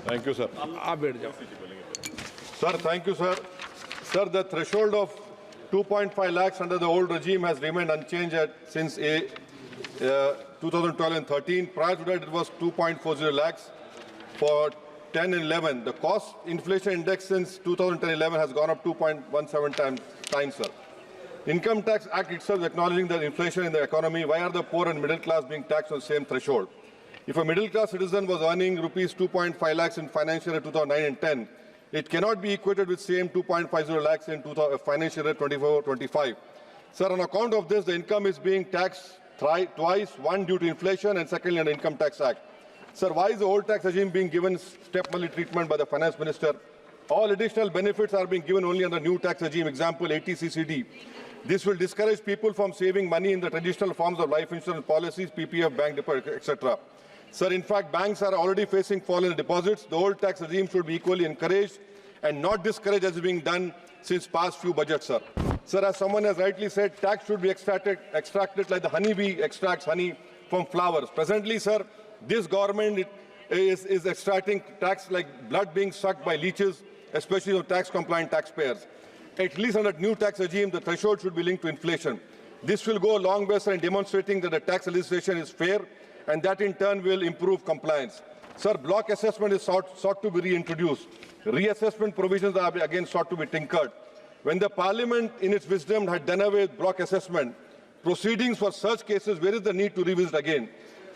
Thank you, sir. आप बैठ जाओ. Sir, thank you, sir. Sir, the threshold of 2.5 lakhs under the old regime has remained unchanged since 2012 and 13. Prior to that, it was 2.40 lakhs for 10 and 11. The cost inflation index since 2010-11 has gone up 2.17 times, sir. Income Tax Act itself is acknowledging the inflation in the economy. Why are the poor and middle class being taxed on the same threshold? If a middle class citizen was earning rupees 2.5 lakhs in financial year 2009 and 10, it cannot be equated with same 2.50 lakhs in financial year 24-25. Sir, on account of this, the income is being taxed twice, one due to inflation and secondly under Income Tax Act. Sir, why is the old tax regime being given step-money treatment by the Finance Minister? All additional benefits are being given only under new tax regime, example 80CCD. This will discourage people from saving money in the traditional forms of life insurance policies, PPF, bank deposit, etc. Sir, in fact, banks are already facing fall in deposits. The old tax regime should be equally encouraged and not discouraged as is being done since past few budgets, sir. Sir, as someone has rightly said, tax should be extracted like the honeybee extracts honey from flowers. Presently, sir, this government is extracting tax like blood being sucked by leeches, especially on tax-compliant taxpayers. At least under new tax regime, the threshold should be linked to inflation. This will go a long way, sir, in demonstrating that the tax legislation is fair and that in turn will improve compliance. Sir, block assessment is sought to be reintroduced. Reassessment provisions are again sought to be tinkered. When the Parliament, in its wisdom, had done away with block assessment, proceedings for such cases, where is the need to revisit again?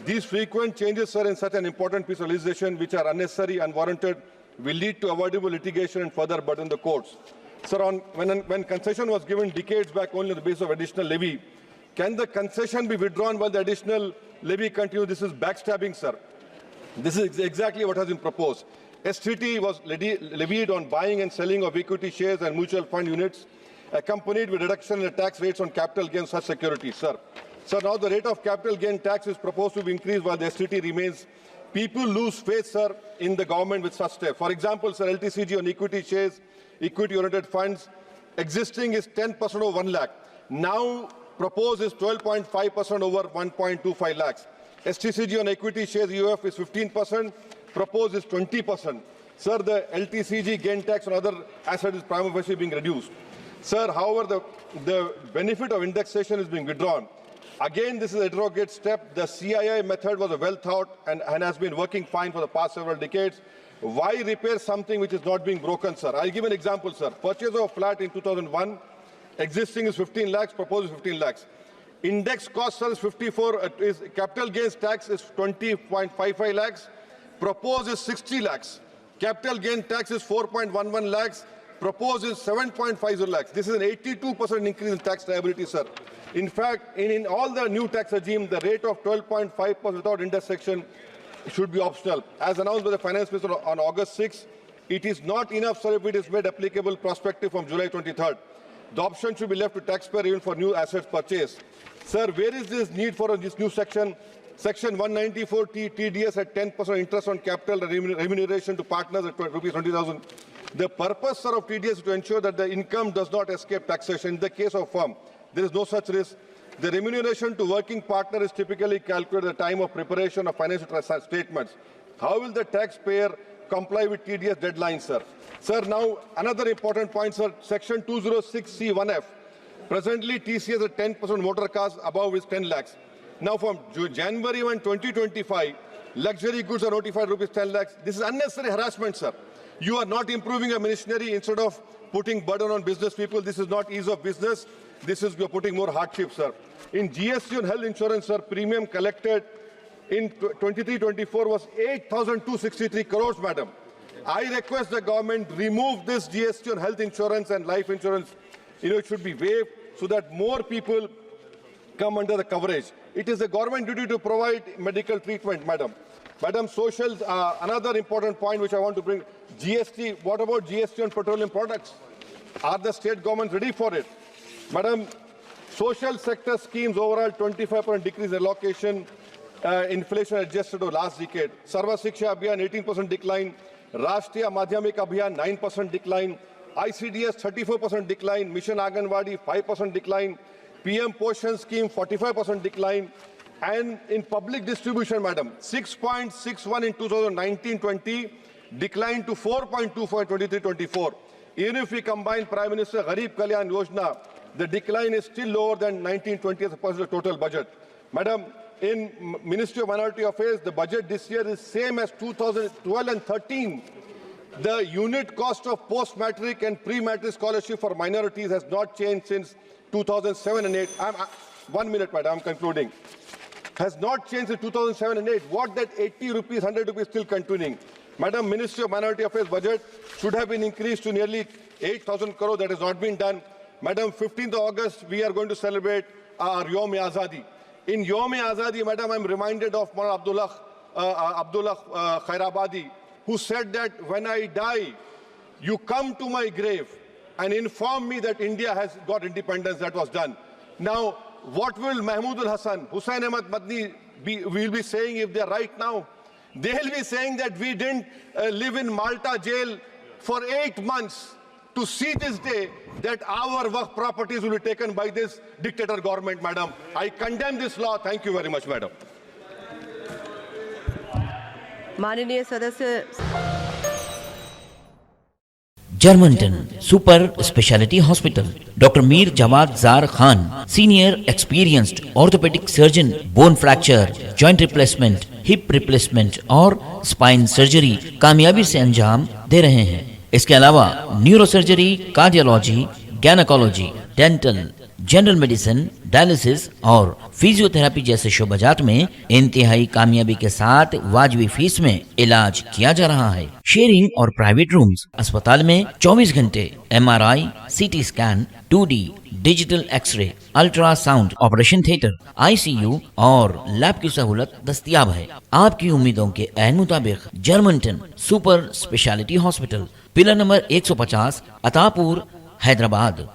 These frequent changes, sir, in such an important piece of legislation, which are unnecessary, unwarranted, will lead to avoidable litigation and further burden the courts. Sir, when concession was given decades back only on the basis of additional levy, can the concession be withdrawn while the additional levy continues? This is backstabbing, sir. This is exactly what has been proposed. STT was levied on buying and selling of equity shares and mutual fund units, accompanied with reduction in the tax rates on capital gains such securities, sir. Sir, now the rate of capital gain tax is proposed to be increased while the STT remains. People lose faith, sir, in the government with such steps. For example, sir, LTCG on equity shares, equity-oriented funds, existing is 10% over 1 lakh. Now proposed is 12.5% over 1.25 lakhs. STCG on equity shares UF is 15%, proposed is 20%. Sir, the LTCG gain tax on other assets is prima facie being reduced. Sir, however, the benefit of indexation is being withdrawn. Again, this is a derogatory step. The CII method was well thought and has been working fine for the past several decades. Why repair something which is not being broken, sir? I'll give an example, sir. Purchase of a flat in 2001, existing is 15 lakhs, proposed is 15 lakhs. Index cost, sir, is 54, capital gains tax is 20.55 lakhs, proposed is 60 lakhs. Capital gain tax is 4.11 lakhs, proposed is 7.50 lakhs. This is an 82% increase in tax liability, sir. In fact, in all the new tax regime, the rate of 12.5% without intersection should be optional. As announced by the Finance Minister on August 6, it is not enough, sir, if it is made applicable prospective from July 23rd. The option should be left to taxpayer even for new assets purchased. Sir, where is this need for this new section? Section 194 TDS at 10% interest on capital remuneration to partners at rupees 20,000. The purpose, sir, of TDS is to ensure that the income does not escape taxation. In the case of firm, there is no such risk. The remuneration to working partner is typically calculated at the time of preparation of financial statements. How will the taxpayer comply with TDS deadlines, sir? Sir, now another important point, sir. Section 206C1F. Presently, TCS at 10% motor cars above is 10 lakhs. Now, from January 1, 2025, luxury goods are notified rupees 10 lakhs. This is unnecessary harassment, sir. You are not improving your machinery instead of putting burden on business people. This is not ease of business. This is you're putting more hardship, sir. In GST on health insurance, sir, premium collected in 23-24 was 8,263 crores, madam. I request the government remove this GST on health insurance and life insurance. It should be waived so that more people come under the coverage. It is the government duty to provide medical treatment, madam. Madam, social, another important point which I want to bring, GST, what about GST on petroleum products? Are the state governments ready for it? Madam, social sector schemes overall 25% decrease allocation, inflation adjusted over last decade. Sarva Shiksha Abhiyan 18% decline, Rashtriya Madhyamik Abhiyan 9% decline, ICDS 34% decline, Mission Anganwadi 5% decline, PM Poshan scheme 45% decline, and in public distribution, madam, 6.61 in 2019-20, declined to 4.2 for 23-24. Even if we combine Prime Minister Gharib Kalyan Yojana, the decline is still lower than 1920 as a percent of total budget. Madam, in Ministry of Minority Affairs, the budget this year is same as 2012 and 13. The unit cost of post-matric and pre-matric scholarship for minorities has not changed since 2007 and 8. 1 minute, madam, I'm concluding. Has not changed in 2007 and 8. What that 80 rupees, 100 rupees still continuing? Madam, Ministry of Minority Affairs budget should have been increased to nearly 8,000 crore. That has not been done. Madam, 15th of August, we are going to celebrate our Yom-e-Azadi. In Yom-e-Azadi, madam, I'm reminded of Maulana Abdullah Khairabadi, who said that when I die, you come to my grave and inform me that India has got independence. That was done. Now, what will Mahmood al-Hasan, Hussain Ahmad Madni will be saying if they are right now? They'll be saying that we didn't live in Malta jail for 8 months to see this day that our Waqf properties will be taken by this dictator government, madam. I condemn this law. Thank you very much, madam. माननीय सदस्य Germantown Super Speciality Hospital. Dr. Mir Jawad Zar Khan, Senior Experienced Orthopedic Surgeon, Bone Fracture, Joint Replacement, Hip Replacement और Spine Surgery कामयाबी से अंजाम दे रहे हैं। इसके अलावा neuro surgery, cardiology, gynaecology, dental, general medicine, dialysis और फिजियोथेरेपी जैसे शोबाजात में इंतहाई कामयाबी के साथ वाजबी फीस में इलाज किया जा रहा है। शेयरिंग और प्राइवेट रूम्स। अस्पताल में 24 घंटे MRI, CT scan, 2D digital x-ray, ultrasound, operation theatre, ICU और लैब की सहूलत दस्तयाब है। आपकी उम्मीदों के ऐन मुताबिक Germanten super speciality hospital, pillar number 150, Attapur, Hyderabad.